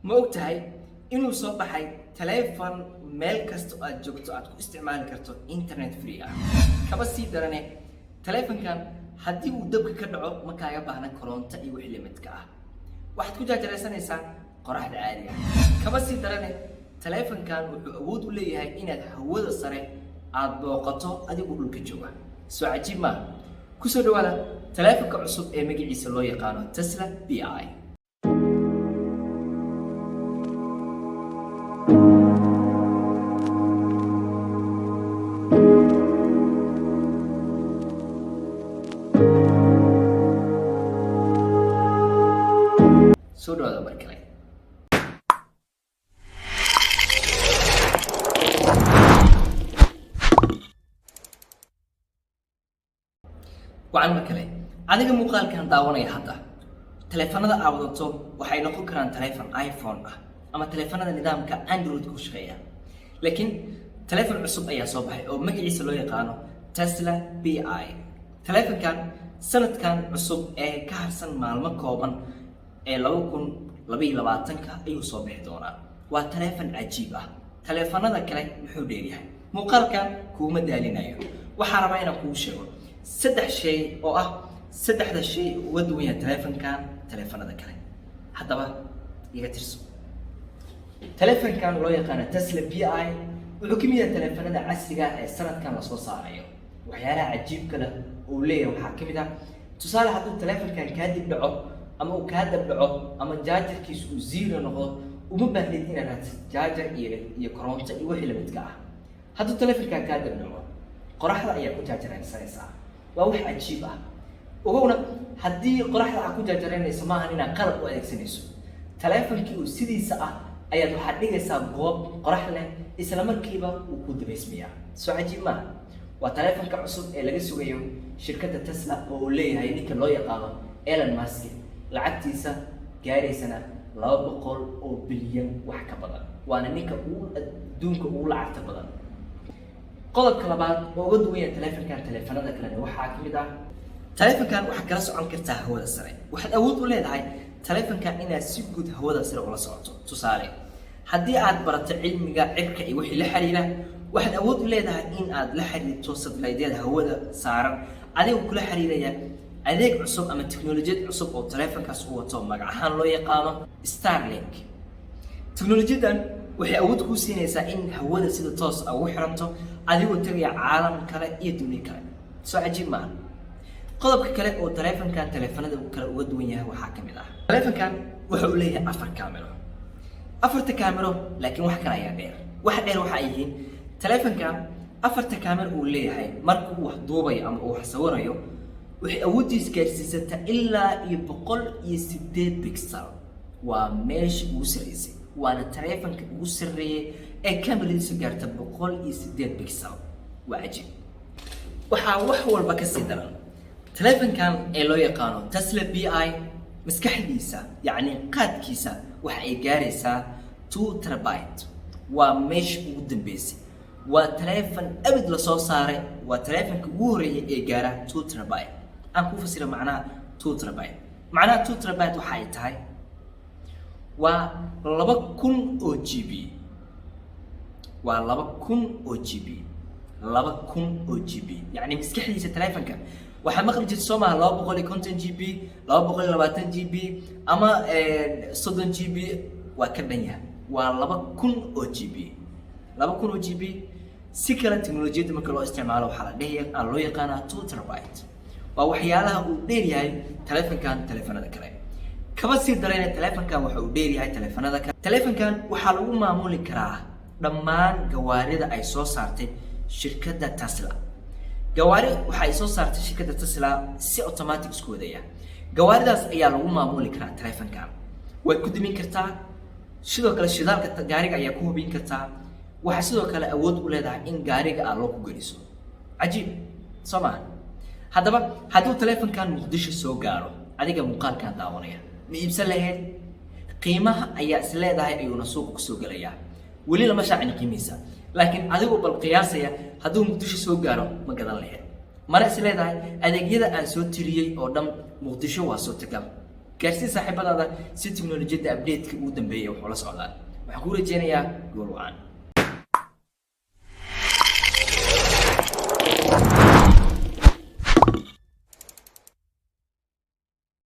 ma ogtahay inuu soo baxay telefoon meel kasta oo aad joogto aad ku isticmaali karto internet free ah kaba sii darane telefoonkan haddii uu dabka ka dhaco ma kaaga baahna koronto iyo wixii limidka ah waxaad ku jaajaraysanaysaa qoraxda caadiga kaba sii darane telefoonkan wuxuu awood u leeyahay inaad hawada sare aad booqato adigoo dhulka jooga soo cajiib ma ku soo dhawaada telefoonka cusub ee magaciisa loo yaqaano Tesla Bi soo dhawaada mar kale waxaan mar kale adiga muuqaalkan daawanaya hadda telefoonada aad wadato waxay noqon karaan telefoon iPhone ah ama telefoonada nidaamka Android ku shaqeeya laakiin telefoon cusub ayaa soo baxay oo magaciisa loo yaqaano Tesla Bi telefoonkan sanadkan cusub ee ka harsan maalmo kooban ee 2022 ayuu soo bixi doonaa waa telefoon cajiib ah telefoonada kale muxuu dheeryahay muuqaalkan kuma daalinayo waxaan rabaa inaan kuu sheego saddex shay oo ah saddexda shay uga duwan yahay telefoonkan telefoonada kale haddaba iga tirso telefoonkan loo yaqaan Tesla Bi wuxuu ka mid yahay telefoonada casriga ah ee sanadkan la soo saarayo waxyaalaha cajiibka leh oo leeyahay waxaa ka mid ah tusaale hadduu telefoonkan ka dib dhaco ama uu ka dab dhaco ama jaajarkiisu uu zero noqdo uma baahnid inaad raadsid jaajar iyo koronto iyo wixii lamidka ah hadduu telefoonkan ka dab dhaco qoraxda ayaa ku jaajaraysanaysaa waa wax cajiib ah ogowna haddii qoraxda aad ku jaajaranayso maaha inaad qalab u adeegsanayso teleefoonkii uu sidiisa ah ayaad waxaad dhigaysaa goob qorax leh isla markiiba uu ku dabaysmayaa soo cajiib maaha waa telefoonka cusub ee laga sugayo shirkadda Tesla oo uu leeyahay ninka loo yaqaano Elon Musk lacagtiisa gaaraysana 200 bilyan wax ka badan waana ninka adduunka ugu lacagta badan qodobka labaad oo uga duwan yahay telefoonkan telefoonada kale waxaa ka mid ah telefoonkan waxa kala socon kartaa hawada sare waxaad awood u leedahay telefoonkan inaad si guud hawada sare ula socoto tusaale haddii aad barato cilmiga cirka iyo wixii la xiriira waxaad awood u leedahay in aad la xiriirto satellite-yada hawada saaran adigoo kula xiriiraya adeeg cusub ama teknoolojiyad cusub oo telefoonkaas uu wato magac ahaan loo yaqaano Starlink teknoolojiyadan waxay awood ku siinaysaa in hawada sida toos ah ugu xiranto adigoo tagaya caalam kale iyo dunia kale soo cajiib ma qodobka kale oo telefoonkan telefoonada kale uga duwan yahay waxaa ka mid ah telefoonkan waxa uu leeyahay 4 kaamiro 4 kaamiro laakiin wax kale ayaa dheer waxa ay yihiin telefoonkan 4 kaamiro uu leeyahay marka uu wax duubayo ama uu wax sawirayo waxay awoodiisa gaarsiisantaa ilaa 108 pixel waa meesha ugu sarreysay waana telefoonka ugu sarreeyay ee kameradiisa gaarta 108 pixel waa cajiib waxaa wax walba ka sii daran telefoonkan ee loo yaqaano Tesla Bi maskaxdiisa yacni qaadkiisa waxa ay gaaraysaa 2 terabyte waa meesha ugu dambeysay waa telefoon abid la soo saaray waa telefoonka ugu horeeyay ee gaara 2 terabyte aan ku fasiro macnaha 2 terabyte macnaha 2 terabyte waxa ay tahay waa 2000 oo GB waa 2000 oo GB 2000 oo GB يعني maskaxdiisa telefoonka waxa maqli jirtay Soomaha 250 GB 220 GB ama 30 GB waa ka dhan yahay waa 2000 oo GB 2000 oo GB si kala teknoolojiyada marka loo isticmaalo waxa la dhahayaa loo yaqaan 2 terabyte waa waxyaalaha uu dheer yahay telefoonkan telefoonada kale kaba sii darayna telefoonkan waxa uu dheer yahay telefoonada kale telefoonkan waxa lagu maamuli karaa dhammaan gawaarida ay soo saartay shirkadda Tesla gawaari waxa ay soo saartay shirkadda Tesla si automatic isku wadaya gawaaridaas ayaa lagu maamuli karaa telefoonkan way ku dimin kartaa sidoo kale shidaalka gaariga ayaa ku hubin kartaa waxa sidoo kale awood u leedahay in gaariga aad loo ku geliso cajiib Soomaa haddaba hadduu telefoonkan Muqdisho soo gaaro adiga muuqaalkan daawanaya ma iibsan lahayd qiimaha ayaa is leedahay ayuuna suuqa ku soo galayaa weli lama shaacin qiimihiisa laakiin adigu bal qiyaasaya hadduu Muqdisho soo gaaro ma gadan lahayd mana is leedahay adeegyada aan soo tiriyay oo dhan Muqdisho waa soo tagal gaarsii saaxiibadaada si tiknoolajiyadda update-ka ugu dambeeyay wuxuu la socdaa waxaan kuu rajeynayaa gool wacan